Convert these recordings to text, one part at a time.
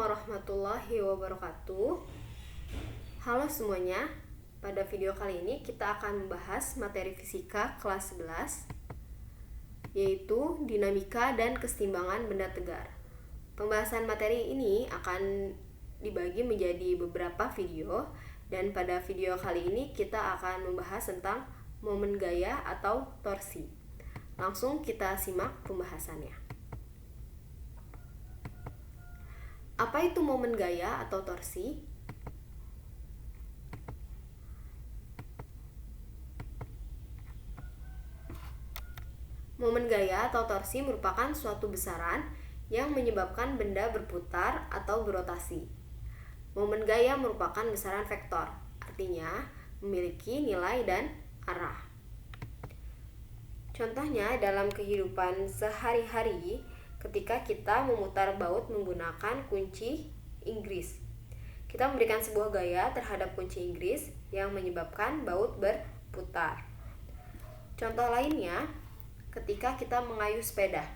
warahmatullahi wabarakatuh. Halo semuanya. Pada video kali ini kita akan membahas materi fisika kelas 11, yaitu dinamika dan keseimbangan benda tegar. Pembahasan materi ini akan dibagi menjadi beberapa video, dan pada video kali ini kita akan membahas tentang momen gaya atau torsi. Langsung kita simak pembahasannya. Apa itu momen gaya atau torsi? Momen gaya atau torsi merupakan suatu besaran yang menyebabkan benda berputar atau berotasi. Momen gaya merupakan besaran vektor, artinya memiliki nilai dan arah. Contohnya dalam kehidupan sehari-hari, ketika kita memutar baut menggunakan kunci Inggris, kita memberikan sebuah gaya terhadap kunci Inggris yang menyebabkan baut berputar. Contoh lainnya, ketika kita mengayuh sepeda.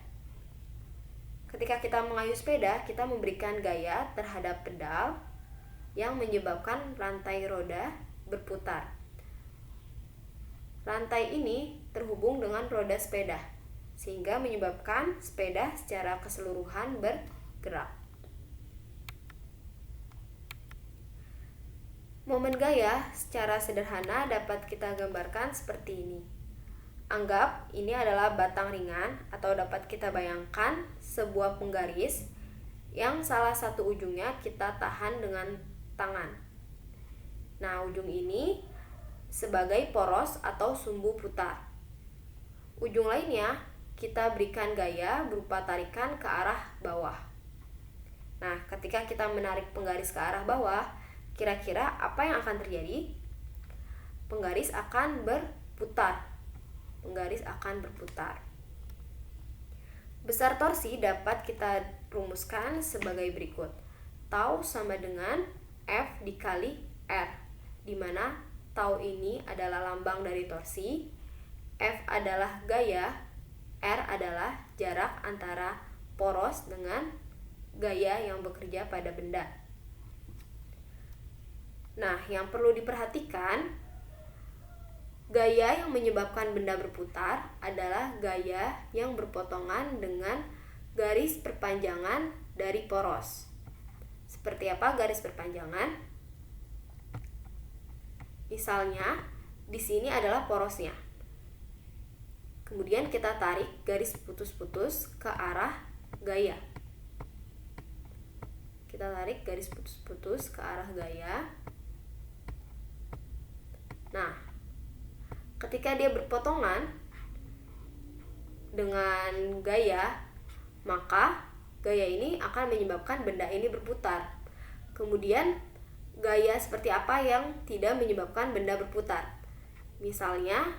Ketika kita mengayuh sepeda, kita memberikan gaya terhadap pedal yang menyebabkan rantai roda berputar. Rantai ini terhubung dengan roda sepeda, sehingga menyebabkan sepeda secara keseluruhan bergerak. Momen gaya secara sederhana dapat kita gambarkan seperti ini. Anggap ini adalah batang ringan, atau dapat kita bayangkan sebuah penggaris yang salah satu ujungnya kita tahan dengan tangan. Nah, ujung ini sebagai poros atau sumbu putar. Ujung lainnya kita berikan gaya berupa tarikan ke arah bawah. Nah, ketika kita menarik penggaris ke arah bawah, kira-kira apa yang akan terjadi? Penggaris akan berputar. Besar torsi dapat kita rumuskan sebagai berikut. Tau sama dengan F dikali R, di mana tau ini adalah lambang dari torsi, F adalah gaya, R adalah jarak antara poros dengan gaya yang bekerja pada benda. Nah, yang perlu diperhatikan, gaya yang menyebabkan benda berputar adalah gaya yang berpotongan dengan garis perpanjangan dari poros. Seperti apa garis perpanjangan? Misalnya, di sini adalah porosnya. Kemudian kita tarik garis putus-putus ke arah gaya. Nah, ketika dia berpotongan dengan gaya, maka gaya ini akan menyebabkan benda ini berputar. Kemudian, gaya seperti apa yang tidak menyebabkan benda berputar? Misalnya,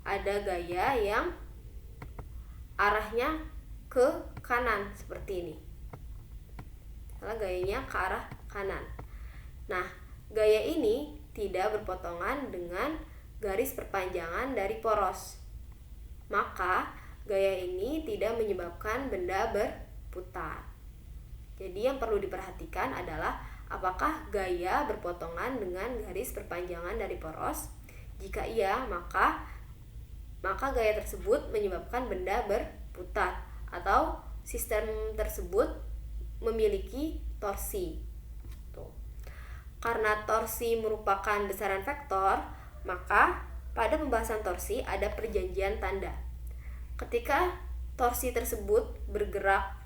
ada gaya yang arahnya ke kanan seperti ini. Misalnya gayanya ke arah kanan. Nah, gaya ini tidak berpotongan dengan garis perpanjangan dari poros. Maka, gaya ini tidak menyebabkan benda berputar. Jadi yang perlu diperhatikan adalah apakah gaya berpotongan dengan garis perpanjangan dari poros? Jika iya, maka gaya tersebut menyebabkan benda berputar, atau sistem tersebut memiliki torsi. Karena torsi merupakan besaran vektor, maka pada pembahasan torsi ada perjanjian tanda. Ketika torsi tersebut bergerak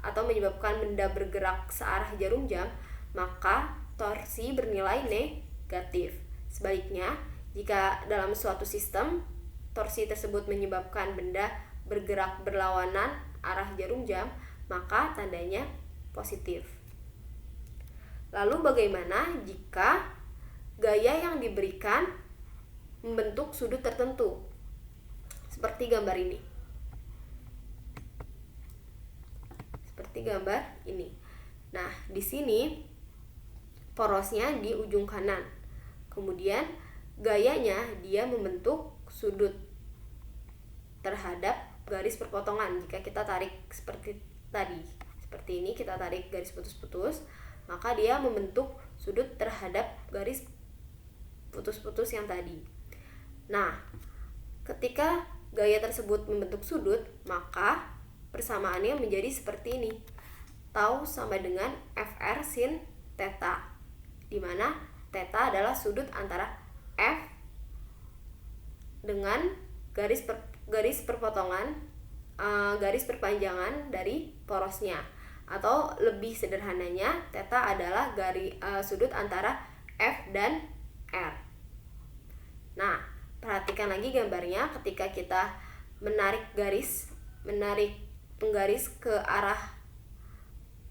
atau menyebabkan benda bergerak searah jarum jam, maka torsi bernilai negatif. Sebaliknya, jika dalam suatu sistem torsi tersebut menyebabkan benda bergerak berlawanan arah jarum jam, maka tandanya positif. Lalu bagaimana jika gaya yang diberikan membentuk sudut tertentu? Seperti gambar ini. Nah, di sini porosnya di ujung kanan. Kemudian gayanya dia membentuk sudut terhadap garis perpotongan jika kita tarik seperti tadi. seperti ini, kita tarik garis putus-putus, maka dia membentuk sudut terhadap garis putus-putus yang tadi. Nah, ketika gaya tersebut membentuk sudut, maka persamaannya menjadi seperti ini. Tau sama dengan FR sin theta, di mana theta adalah sudut antara F dengan garis perpanjangan dari porosnya, atau lebih sederhananya theta adalah sudut antara F dan R. Nah, perhatikan lagi gambarnya. Ketika kita menarik penggaris ke arah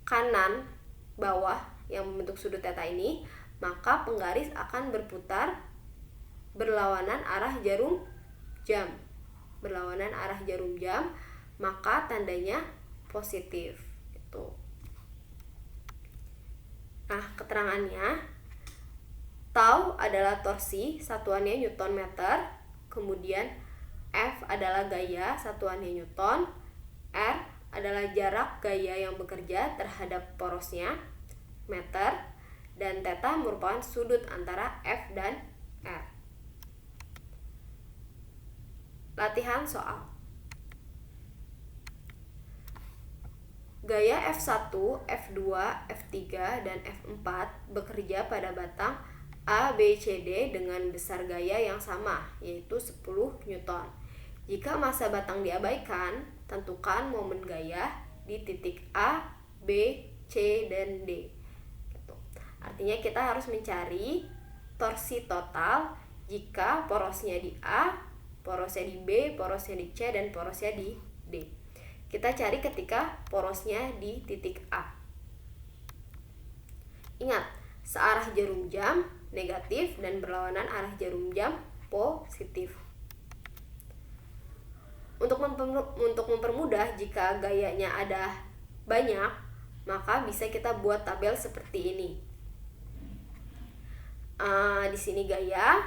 kanan bawah yang membentuk sudut theta ini, maka penggaris akan berputar berlawanan arah jarum jam. Maka tandanya positif. Gitu. Nah, keterangannya, tau adalah torsi, satuannya Newton meter, kemudian F adalah gaya, satuannya Newton, R adalah jarak gaya yang bekerja terhadap porosnya, meter, dan theta merupakan sudut antara F dan R. Latihan soal. Gaya F1, F2, F3, dan F4 bekerja pada batang A, B, C, D dengan besar gaya yang sama, yaitu 10 Newton. Jika massa batang diabaikan, tentukan momen gaya di titik A, B, C, dan D. Gitu. Artinya kita harus mencari torsi total jika porosnya di A, porosnya di B, porosnya di C, dan porosnya di D. Kita cari ketika porosnya di titik A. Ingat, searah jarum jam negatif dan berlawanan arah jarum jam positif. Untuk mempermudah, jika gayanya ada banyak, maka bisa kita buat tabel seperti ini. Di sini gaya,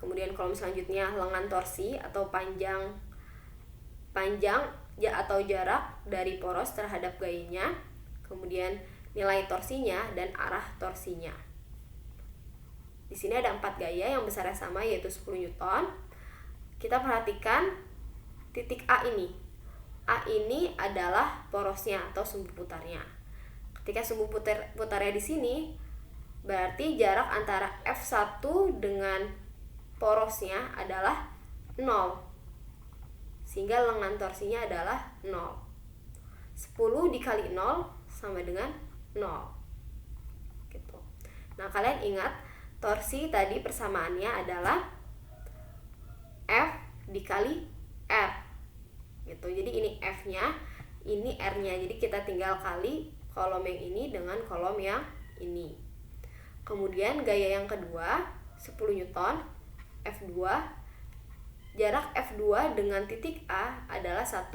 kemudian kolom selanjutnya lengan torsi atau panjang atau jarak dari poros terhadap gayanya, kemudian nilai torsinya dan arah torsinya. Di sini ada 4 gaya yang besarnya sama, yaitu 10 Newton. Kita perhatikan titik A ini. A ini adalah porosnya atau sumbu putarnya. Ketika sumbu putarnya di sini, berarti jarak antara F1 dengan porosnya adalah 0. Sehingga lengan torsinya adalah 0. 10 dikali 0 sama dengan 0. Gitu. Nah, kalian ingat torsi tadi persamaannya adalah F dikali R. Gitu. Jadi ini F-nya, ini R-nya. Jadi kita tinggal kali kolom yang ini dengan kolom yang ini. Kemudian gaya yang kedua, 10 Newton, F2. Jarak F2 dengan titik A adalah 1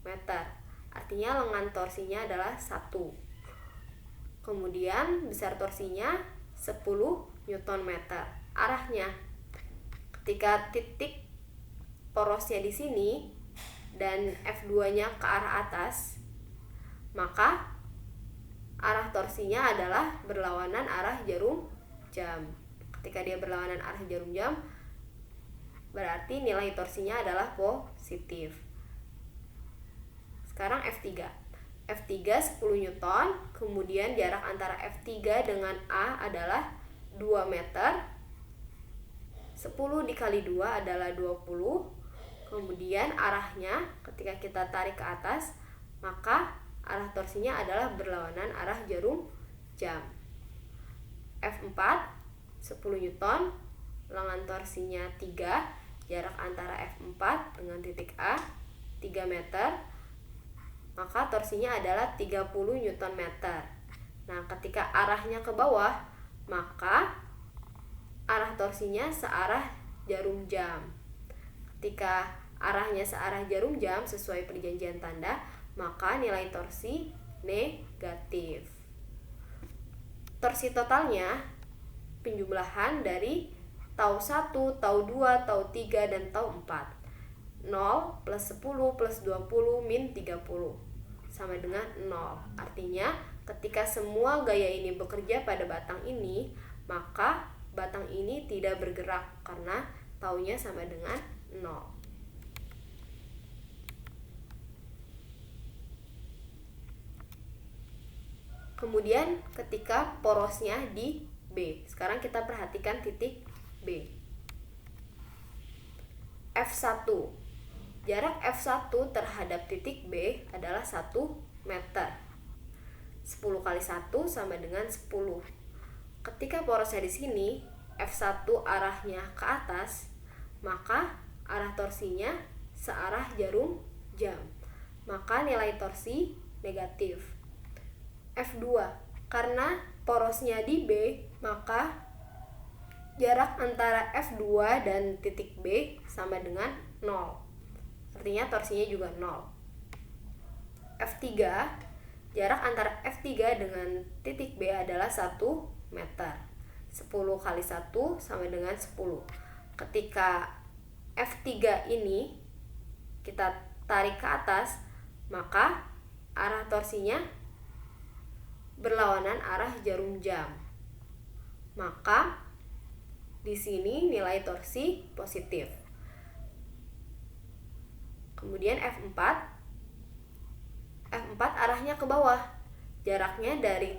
meter. Artinya lengan torsinya adalah 1. Kemudian besar torsinya 10 Newton meter. Arahnya, ketika titik porosnya di sini dan F2-nya ke arah atas, maka arah torsinya adalah berlawanan arah jarum jam. Ketika dia berlawanan arah jarum jam, berarti nilai torsinya adalah positif. Sekarang F3. F3 10 Newton, kemudian jarak antara F3 dengan A adalah 2 meter. 10 dikali 2 adalah 20. Kemudian arahnya ketika kita tarik ke atas, maka arah torsinya adalah berlawanan arah jarum jam. F4 10 Newton, lengan torsinya 3, jarak antara F4 dengan titik A 3 meter, maka torsinya adalah 30 Newton meter. Nah, ketika arahnya ke bawah, maka arah torsinya searah jarum jam. Ketika arahnya searah jarum jam sesuai perjanjian tanda, maka nilai torsi negatif. Torsi totalnya penjumlahan dari tau 1, tau 2, tau 3, dan tau 4. 0 plus 10 plus 20 min 30. sama dengan 0. Artinya ketika semua gaya ini bekerja pada batang ini, maka batang ini tidak bergerak karena taunya sama dengan 0. Kemudian ketika porosnya di B. Sekarang kita perhatikan titik B. F1. Jarak F1 terhadap titik B adalah 1 meter. 10 kali 1 sama dengan 10. Ketika porosnya di sini, F1 arahnya ke atas, maka arah torsinya searah jarum jam. Maka nilai torsi negatif. F2. Karena porosnya di B, maka jarak antara F2 dan titik B sama dengan 0. Artinya torsinya juga 0. F3. Jarak antara F3 dengan titik B adalah 1 meter. 10 kali 1 sama dengan 10. Ketika F3 ini kita tarik ke atas, maka arah torsinya berlawanan arah jarum jam. Maka di sini nilai torsi positif. Kemudian F4. F4 arahnya ke bawah. Jaraknya dari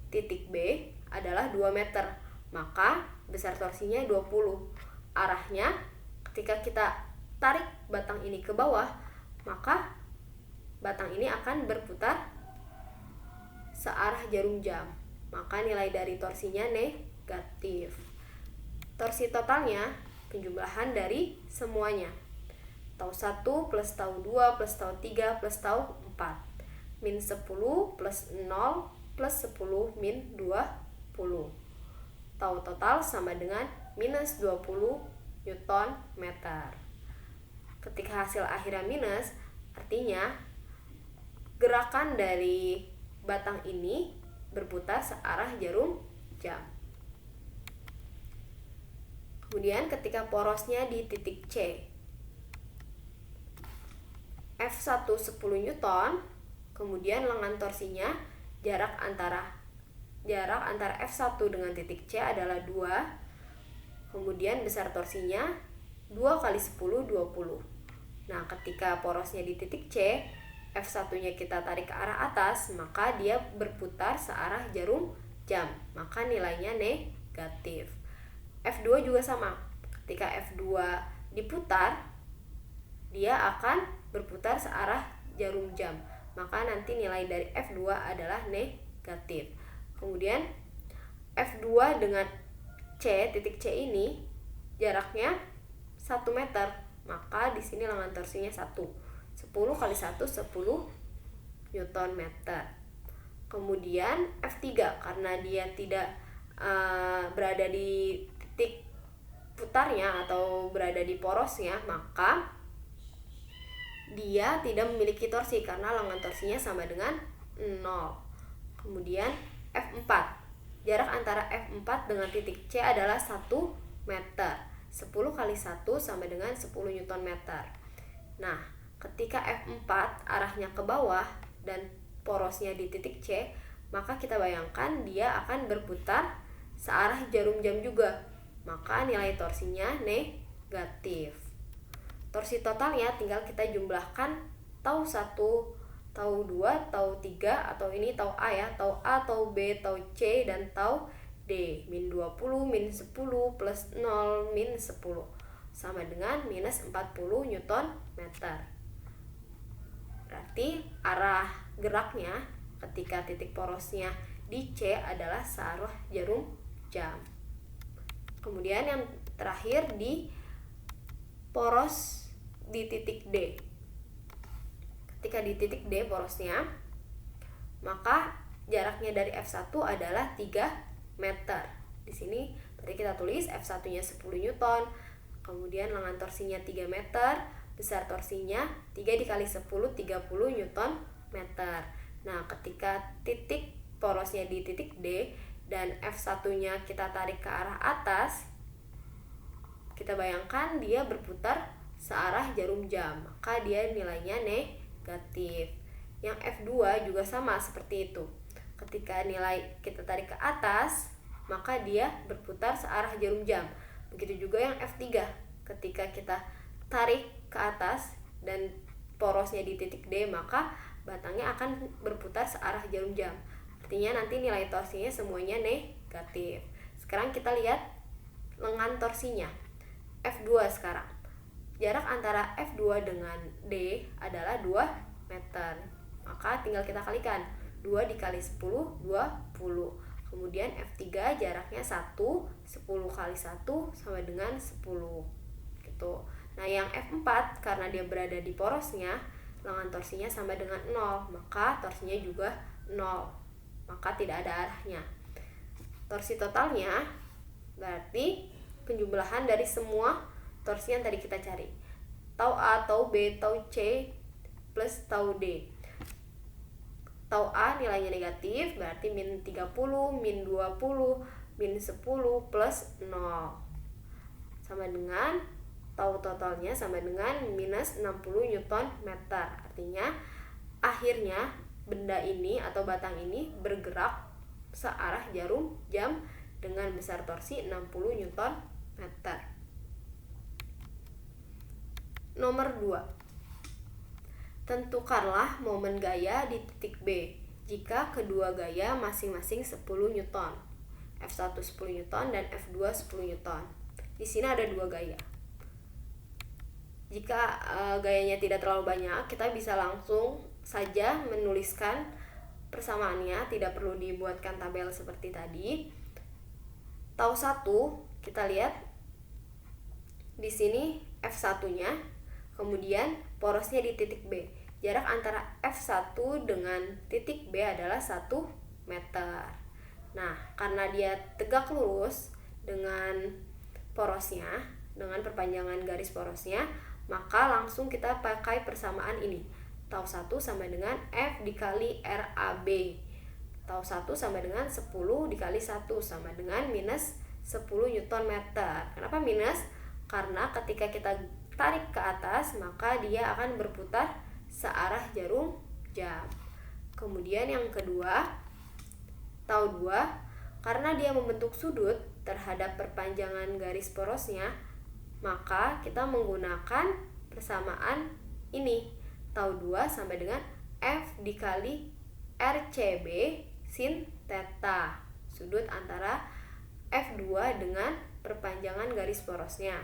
titik B adalah 2 meter. Maka besar torsinya 20. Arahnya ketika kita tarik batang ini ke bawah, maka batang ini akan berputar searah jarum jam. Maka nilai dari torsinya negatif. Torsi totalnya penjumlahan dari semuanya. Tau 1 plus tau 2 plus tau 3 plus tau 4. Min 10 plus 0 plus 10 min 20. Tau total sama dengan minus 20 Newton meter. Ketika hasil akhirnya minus, artinya gerakan dari batang ini berputar searah jarum jam. Kemudian ketika porosnya di titik C, F1 10 Newton, kemudian lengan torsinya jarak antara F1 dengan titik C adalah 2. Kemudian besar torsinya 2 kali 10 20. Nah, ketika porosnya di titik C, F1-nya kita tarik ke arah atas, maka dia berputar searah jarum jam. Maka nilainya negatif. F2 juga sama. Ketika F2 diputar, dia akan berputar searah jarum jam. Maka nanti nilai dari F2 adalah negatif. Kemudian F2 dengan C, titik C ini jaraknya 1 meter. Maka di sini lengan torsinya 1. 10 kali 1 10 Newton meter. Kemudian F3 karena dia tidak berada di titik putarnya atau berada di porosnya, maka dia tidak memiliki torsi karena lengan torsinya sama dengan 0. Kemudian F4. Jarak antara F4 dengan titik C adalah 1 meter. 10 kali 1 sama dengan 10 Newton meter. Nah, ketika F4 arahnya ke bawah dan porosnya di titik C, maka kita bayangkan dia akan berputar searah jarum jam juga. Maka nilai torsinya negatif. Torsi totalnya tinggal kita jumlahkan tau 1, tau 2, tau 3, atau ini tau A ya, tau A, tau B, tau C, dan tau D. Min 20, min 10, plus 0, min 10. Sama dengan minus 40 Newton meter. Berarti arah geraknya ketika titik porosnya di C adalah searah jarum jam. Kemudian yang terakhir di poros di titik D. Ketika di titik D porosnya, maka jaraknya dari F1 adalah 3 meter. Di sini tadi kita tulis F1-nya 10 Newton, kemudian lengan torsinya 3 meter, besar torsinya 3 dikali 10 30 Newton meter. Nah, ketika titik porosnya di titik D dan F1-nya kita tarik ke arah atas, kita bayangkan dia berputar searah jarum jam, maka dia nilainya negatif. Yang F2 juga sama seperti itu. Ketika nilai kita tarik ke atas, maka dia berputar searah jarum jam. Begitu juga yang F3. Ketika kita tarik ke atas dan porosnya di titik D, maka batangnya akan berputar searah jarum jam. Artinya nanti nilai torsinya semuanya negatif. Sekarang kita lihat lengan torsinya. F2 sekarang. Jarak antara F2 dengan D adalah 2 meter. Maka tinggal kita kalikan. 2 dikali 10, 20. Kemudian F3 jaraknya 1, 10 kali 1 sama dengan 10. Gitu. Nah, yang F4 karena dia berada di porosnya, lengan torsinya sama dengan 0, maka torsinya juga 0. Maka tidak ada arahnya. Torsi totalnya berarti penjumlahan dari semua torsi yang tadi kita cari. Tau A, tau B, tau C plus tau D. Tau A nilainya negatif, berarti min 30, min 20, min 10 plus 0. Sama dengan tau totalnya sama dengan minus 60 Nm. Artinya akhirnya benda ini atau batang ini bergerak searah jarum jam dengan besar torsi 60 Nm. Nomor 2. Tentukanlah momen gaya di titik B jika kedua gaya masing-masing 10 Newton. F1 10 Newton dan F2 10 Newton. Di sini ada dua gaya. Jika gayanya tidak terlalu banyak, kita bisa langsung saja menuliskan persamaannya, tidak perlu dibuatkan tabel seperti tadi. Tau 1 kita lihat di sini F1-nya, kemudian porosnya di titik B. Jarak antara F1 dengan titik B adalah 1 meter. Nah, karena dia tegak lurus dengan porosnya, dengan perpanjangan garis porosnya, maka langsung kita pakai persamaan ini. Tau 1 sama dengan F dikali RAB. Tau 1 sama dengan 10 dikali 1 sama dengan minus 10 Nm. Kenapa minus? Karena ketika kita tarik ke atas, maka dia akan berputar searah jarum jam. Kemudian yang kedua, tau 2, karena dia membentuk sudut terhadap perpanjangan garis porosnya, maka kita menggunakan persamaan ini. Tau 2 sama dengan F dikali RCB sin theta, sudut antara F2 dengan perpanjangan garis porosnya.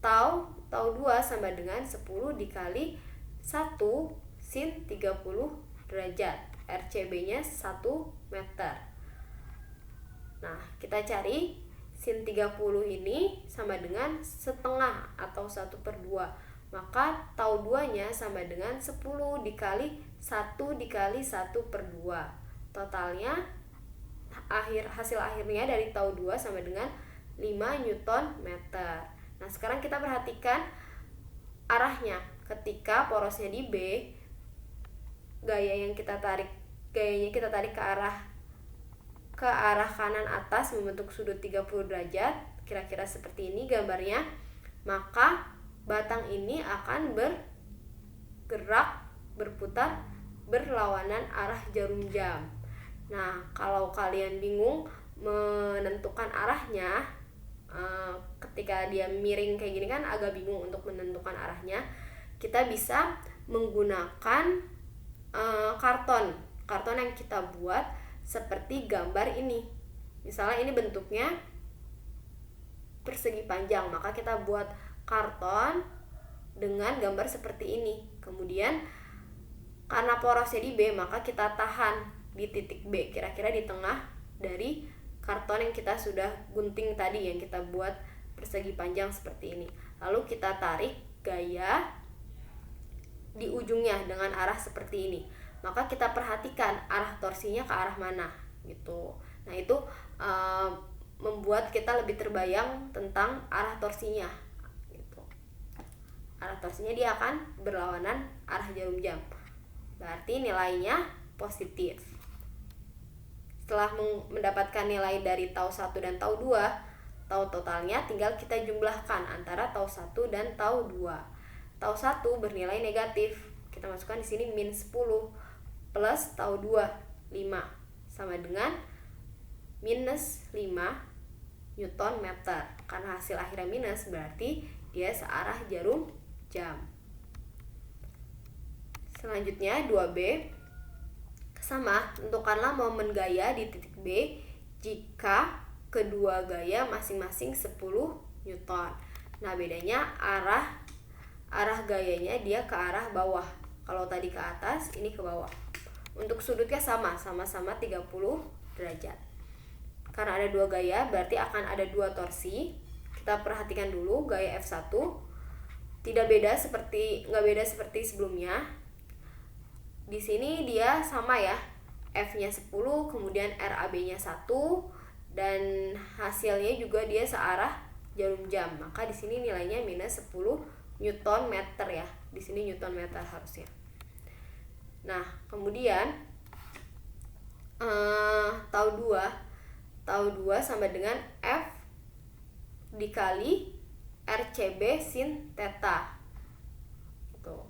Tau 2 sama dengan 10 dikali 1 sin 30 derajat. RCB-nya 1 meter. Nah, kita cari sin 30 ini sama dengan setengah atau 1/2. Maka tau 2-nya sama dengan 10 dikali 1 dikali 1/2. Totalnya hasil akhirnya dari tau 2 sama dengan 5 Nm. Nah, sekarang kita perhatikan arahnya. Ketika porosnya di B, gayanya kita tarik ke arah kanan atas membentuk sudut 30 derajat, kira-kira seperti ini gambarnya, maka batang ini akan bergerak, berputar berlawanan arah jarum jam. Nah, kalau kalian bingung menentukan arahnya, ketika dia miring kayak gini kan agak bingung untuk menentukan arahnya, kita bisa menggunakan karton yang kita buat seperti gambar ini. Misalnya ini bentuknya persegi panjang, maka kita buat karton dengan gambar seperti ini. Kemudian karena porosnya di B, maka kita tahan di titik B, kira-kira di tengah dari karton yang kita sudah gunting tadi, yang kita buat persegi panjang seperti ini. Lalu kita tarik gaya di ujungnya dengan arah seperti ini. Maka kita perhatikan arah torsinya ke arah mana gitu. Nah, itu membuat kita lebih terbayang tentang arah torsinya gitu. Arah torsinya dia akan berlawanan arah jarum jam. Berarti nilainya positif. Setelah mendapatkan nilai dari tau 1 dan tau 2, tau totalnya tinggal kita jumlahkan antara tau 1 dan tau 2. tau 1 bernilai negatif. Kita masukkan di sini min 10 plus tau 2 5 sama dengan minus 5 Newton meter. Karena hasil akhirnya minus berarti dia searah jarum jam. Selanjutnya 2B, sama, tentukanlah momen gaya di titik B jika kedua gaya masing-masing 10 Newton. Nah, bedanya arah gayanya dia ke arah bawah. Kalau tadi ke atas, ini ke bawah. Untuk sudutnya sama-sama 30 derajat. Karena ada dua gaya, berarti akan ada dua torsi. Kita perhatikan dulu gaya F1. Nggak beda seperti sebelumnya. Di sini dia sama ya. F-nya 10, kemudian RAB-nya 1, dan hasilnya juga dia searah jarum jam. Maka di sini nilainya minus 10 Newton meter ya. Di sini Newton meter harusnya. Nah, kemudian tau 2 sama dengan F dikali RCB sin theta. Tuh.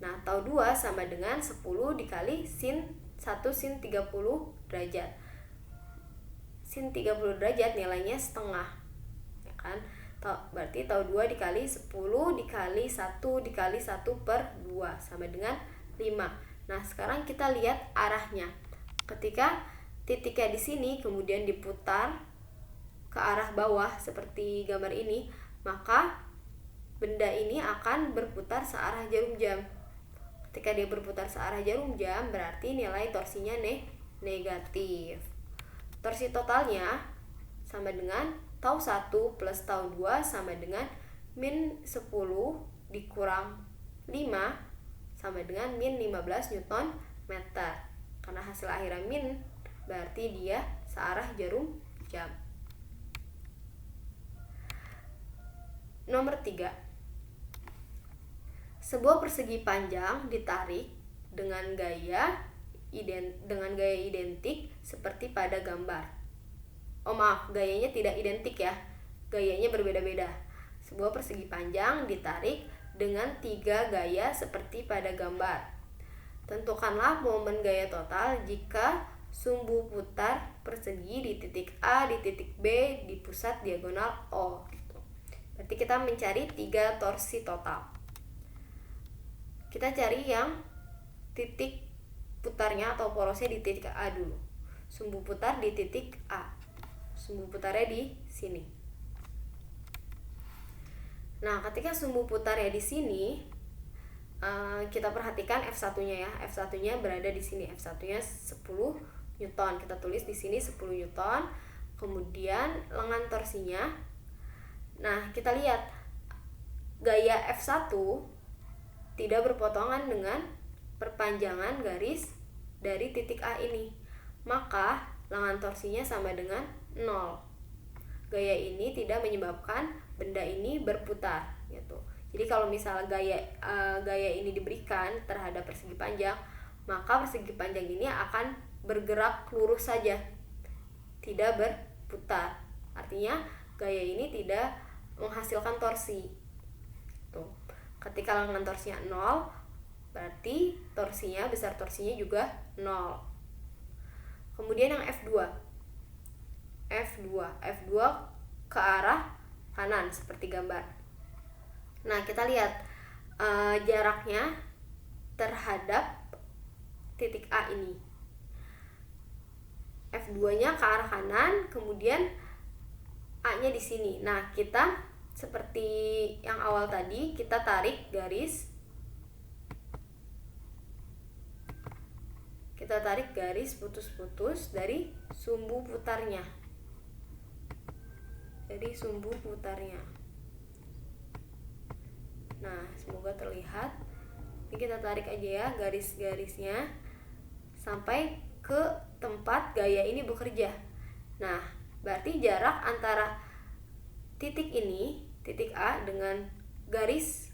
Nah, tau 2 sama dengan 10 dikali sin 1 sin 30 derajat. Sin 30 derajat nilainya setengah. Ya kan? Berarti tau 2 dikali 10 dikali 1 dikali 1 per 2 sama dengan 5. Nah, sekarang kita lihat arahnya. Ketika titiknya di sini kemudian diputar ke arah bawah seperti gambar ini, maka benda ini akan berputar searah jarum jam. Ketika dia berputar searah jarum jam, berarti nilai torsinya negatif. Torsi totalnya sama dengan tau 1 plus tau 2 sama dengan min 10 dikurang 5 sama dengan min 15 Newton meter. Karena hasil akhirnya min, berarti dia searah jarum jam. Nomor 3. Sebuah persegi panjang ditarik dengan gaya identik seperti pada gambar. Oh maaf, gayanya tidak identik ya. Gayanya berbeda-beda. Sebuah persegi panjang ditarik dengan 3 gaya seperti pada gambar. Tentukanlah momen gaya total jika sumbu putar persegi di titik A, di titik B, di pusat diagonal O. Berarti kita mencari 3 torsi total. Kita cari yang titik putarnya atau porosnya di titik A dulu. Sumbu putar di titik A. Sumbu putarnya di sini. Nah, ketika sumbu putarnya di sini, kita perhatikan F1-nya ya. F1-nya berada di sini. F1-nya 10 Newton. Kita tulis di sini 10 Newton. Kemudian lengan torsinya. Nah, kita lihat gaya F1 tidak berpotongan dengan perpanjangan garis dari titik A ini. Maka lengan torsinya sama dengan 0. Gaya ini tidak menyebabkan benda ini berputar gitu. Jadi kalau misalnya gaya ini diberikan terhadap persegi panjang, maka persegi panjang ini akan bergerak lurus saja, tidak berputar. Artinya gaya ini tidak menghasilkan torsi. Tuh. Ketika lengan torsinya 0, berarti besar torsinya juga 0. Kemudian yang F2 ke arah kanan seperti gambar. Nah, kita lihat jaraknya terhadap titik A ini. F2-nya ke arah kanan, kemudian A-nya di sini. Nah, kita seperti yang awal tadi, kita tarik garis. Kita tarik garis putus-putus dari sumbu putarnya. Nah, semoga terlihat. Ini kita tarik aja ya garis-garisnya sampai ke tempat gaya ini bekerja. Nah, berarti jarak antara titik ini, titik A, dengan garis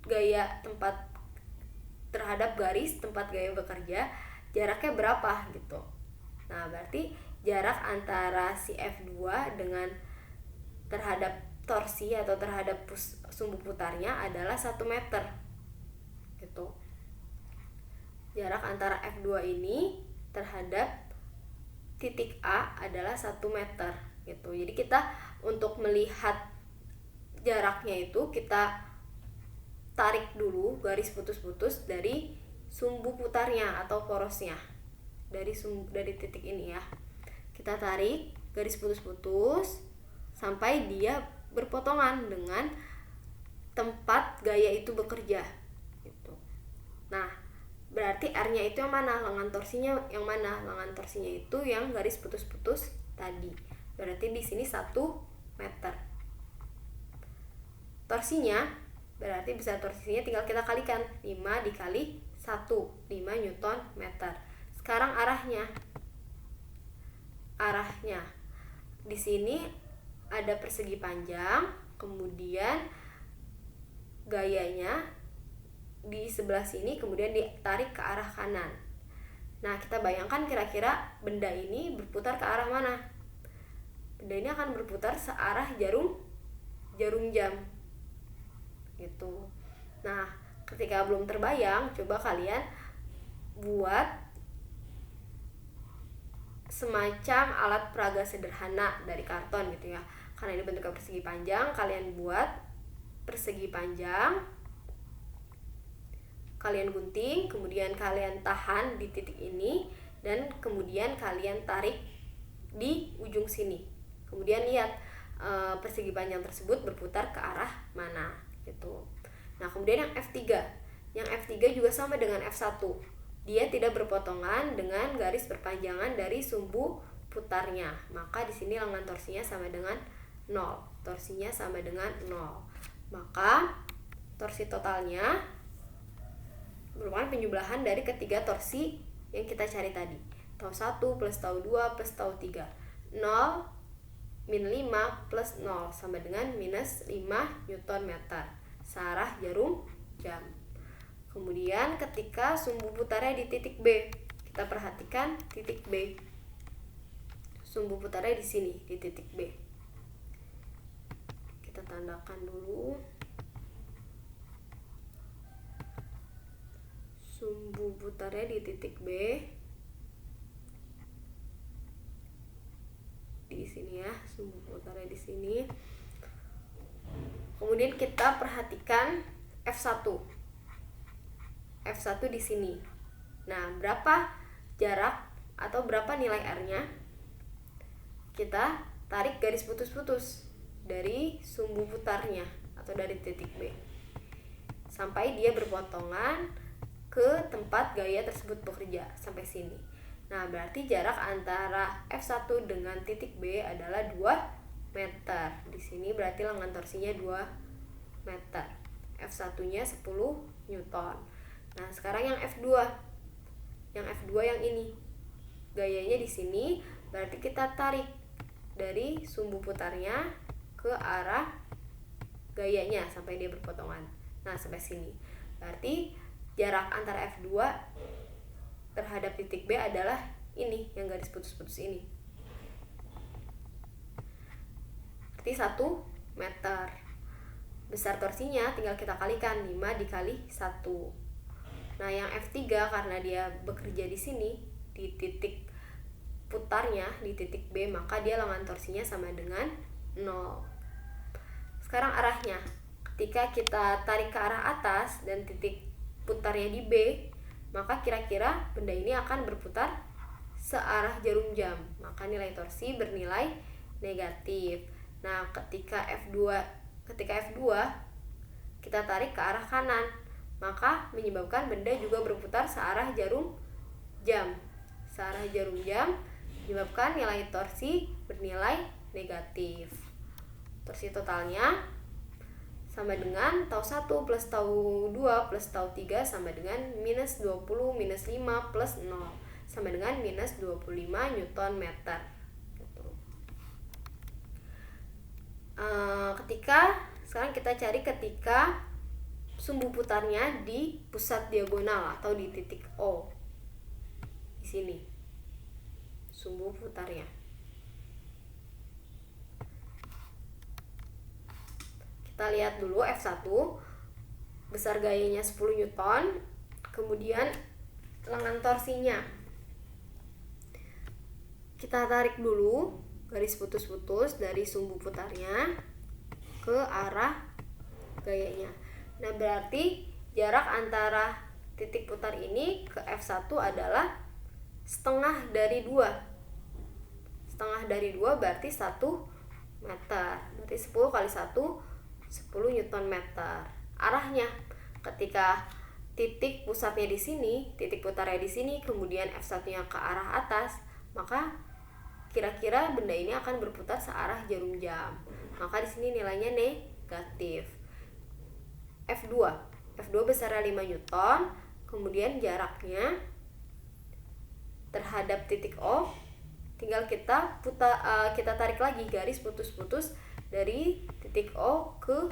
gaya terhadap garis tempat gaya bekerja, jaraknya berapa gitu. Nah, berarti jarak antara si F2 dengan terhadap torsi atau terhadap sumbu putarnya adalah 1 meter gitu. Jarak antara F2 ini terhadap titik A adalah 1 meter gitu. Jadi kita untuk melihat jaraknya itu kita tarik dulu garis putus-putus dari sumbu putarnya atau porosnya. Dari titik ini ya. Kita tarik garis putus-putus sampai dia berpotongan dengan tempat gaya itu bekerja gitu. Nah, berarti R-nya itu yang mana? Lengan torsinya yang mana? Lengan torsinya itu yang garis putus-putus tadi. Berarti di sini 1 meter. Torsinya berarti besar torsinya tinggal kita kalikan 5 dikali 1, 5 Newton meter. Sekarang arahnya di sini ada persegi panjang, kemudian gayanya di sebelah sini kemudian ditarik ke arah kanan. Nah, kita bayangkan kira-kira benda ini berputar ke arah mana? Benda ini akan berputar searah jarum jam gitu. Nah, ketika belum terbayang, coba kalian buat semacam alat peraga sederhana dari karton gitu ya. Karena ini bentuknya persegi panjang, kalian buat persegi panjang, kalian gunting, kemudian kalian tahan di titik ini, dan kemudian kalian tarik di ujung sini. Kemudian lihat persegi panjang tersebut berputar ke arah mana gitu. Nah, kemudian yang F3. Yang F3 juga sama dengan F1. Dia tidak berpotongan dengan garis perpanjangan dari sumbu putarnya. Maka di sini lengan torsinya sama dengan 0. Torsinya sama dengan 0. Maka torsi totalnya merupakan penjumlahan dari ketiga torsi yang kita cari tadi. Tau 1 plus tau 2 plus tau 3. 0 min 5 plus 0 sama dengan minus 5 Newton meter searah jarum jam. Kemudian ketika sumbu putarnya di titik B, kita perhatikan titik B. Sumbu putarnya di sini di titik B. Kita tandakan dulu. Sumbu putarnya di titik B. Di sini ya, sumbu putarnya di sini. Kemudian kita perhatikan F1. F1 di sini. Nah, berapa jarak atau berapa nilai R-nya? Kita tarik garis putus-putus dari sumbu putarnya atau dari titik B sampai dia berpotongan ke tempat gaya tersebut bekerja sampai sini. Nah, berarti jarak antara F1 dengan titik B adalah 2 meter. Di sini berarti lengan torsinya 2 meter. F1-nya 10 Newton. Nah, sekarang yang F2. Yang F2 yang ini. Gayanya di sini, berarti kita tarik dari sumbu putarnya ke arah gayanya sampai dia berpotongan. Nah, sampai sini. Berarti jarak antara F2 terhadap titik B adalah ini, yang garis putus-putus ini. Berarti 1 meter. Besar torsinya tinggal kita kalikan 5 dikali 1. Nah, yang F3 karena dia bekerja di sini di titik putarnya di titik B, maka dia lengan torsinya sama dengan 0. Sekarang arahnya. Ketika kita tarik ke arah atas dan titik putarnya di B, maka kira-kira benda ini akan berputar searah jarum jam. Maka nilai torsi bernilai negatif. Nah, ketika F2 kita tarik ke arah kanan, maka menyebabkan benda juga berputar searah jarum jam. Searah jarum jam menyebabkan nilai torsi bernilai negatif. Torsi totalnya sama dengan tau 1 plus tau 2 plus tau 3 sama dengan minus 20 minus 5 plus 0 sama dengan minus 25 Newton meter. Sekarang kita cari ketika sumbu putarnya di pusat diagonal atau di titik O. Di sini. Sumbu putarnya. Kita lihat dulu F1, besar gayanya 10 Newton, kemudian lengan torsinya. Kita tarik dulu garis putus-putus dari sumbu putarnya ke arah gayanya. Nah, berarti jarak antara titik putar ini ke F1 adalah setengah dari 2. Setengah dari 2 berarti 1 meter. Berarti 10 kali 1, 10 Newton meter. Arahnya, ketika titik pusatnya di sini, titik putarnya di sini, kemudian F1-nya ke arah atas, maka kira-kira benda ini akan berputar searah jarum jam. Maka di sini nilainya negatif. F2 besarnya 5 Newton, kemudian jaraknya terhadap titik O, tinggal kita tarik lagi garis putus-putus dari titik O ke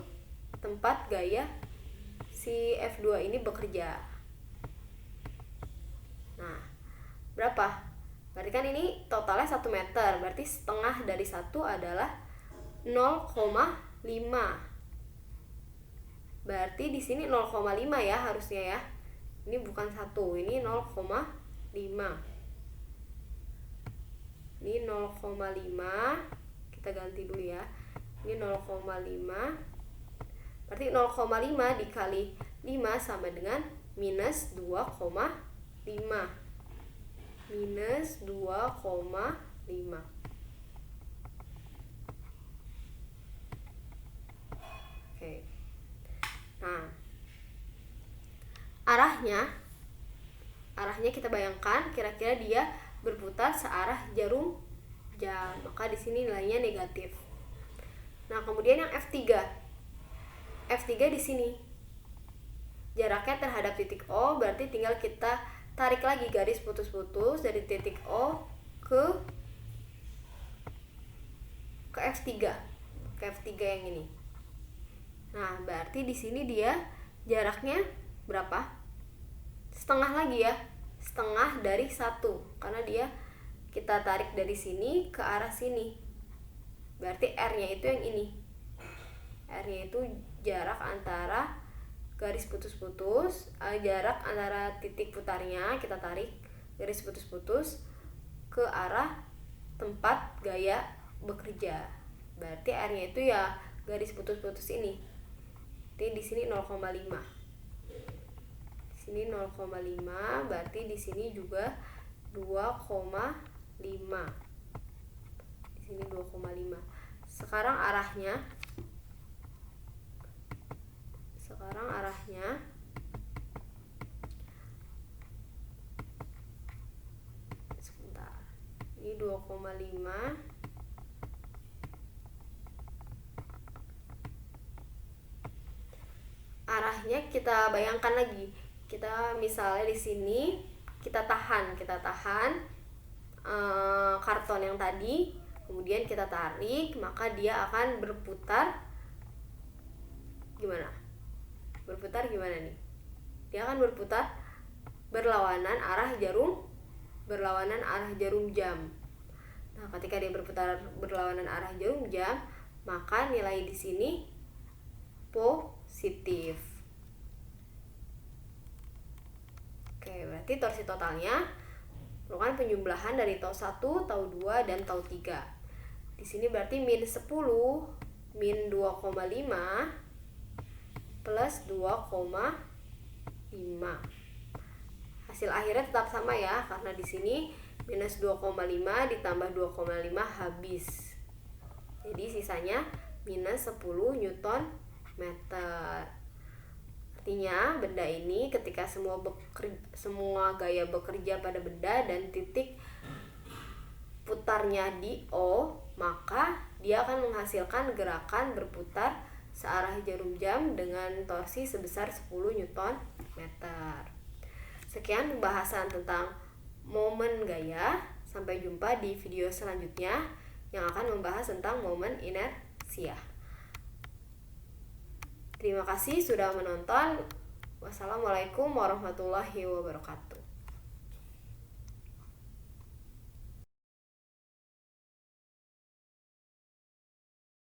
tempat gaya si F2 ini bekerja. Nah, berapa? Berarti kan ini totalnya 1 meter, berarti setengah dari 1 adalah 0,5. Berarti di sini 0,5 ya harusnya ya. Ini bukan 1, ini 0,5. Ini 0,5. Kita ganti dulu ya. Ini 0,5. Berarti 0,5 dikali 5 sama dengan minus 2,5. Minus 2,5. Oke. Nah, arahnya kita bayangkan kira-kira dia berputar searah jarum jam. Maka di sini nilainya negatif. Nah, kemudian yang F3 di sini jaraknya terhadap titik O, berarti tinggal kita tarik lagi garis putus-putus dari titik O ke F3 yang ini. Nah, berarti di sini dia jaraknya berapa? Setengah lagi ya, setengah dari 1, karena dia kita tarik dari sini ke arah sini. Berarti R-nya itu yang ini. R-nya itu jarak antara garis putus-putus, jarak antara titik putarnya, kita tarik garis putus-putus ke arah tempat gaya bekerja. Berarti R-nya itu ya garis putus-putus ini. Jadi di sini 0,5. Di sini 0,5, berarti di sini juga 2,5. Di sini 2,5. Sekarang arahnya sebentar. Ini 2,5. Arahnya kita bayangkan lagi. Kita misalnya di sini kita tahan karton yang tadi, kemudian kita tarik, maka dia akan berputar gimana? Berputar gimana nih? Dia akan berputar berlawanan arah jarum jam. Nah, ketika dia berputar berlawanan arah jarum jam, maka nilai di sini positif. Oke, berarti torsi totalnya merupakan penjumlahan dari tau 1, tau 2, dan tau 3. Di sini berarti min 10, min 2,5 plus 2,5. Hasil akhirnya tetap sama ya, karena di sini minus 2,5 ditambah 2,5 habis. Jadi sisanya minus 10 Newton meter. Artinya benda ini ketika semua gaya bekerja pada benda dan titik putarnya di O, maka dia akan menghasilkan gerakan berputar searah jarum jam dengan torsi sebesar 10 Newton meter. Sekian pembahasan tentang momen gaya. Sampai jumpa di video selanjutnya yang akan membahas tentang momen inersia. Terima kasih sudah menonton. Wassalamualaikum warahmatullahi wabarakatuh.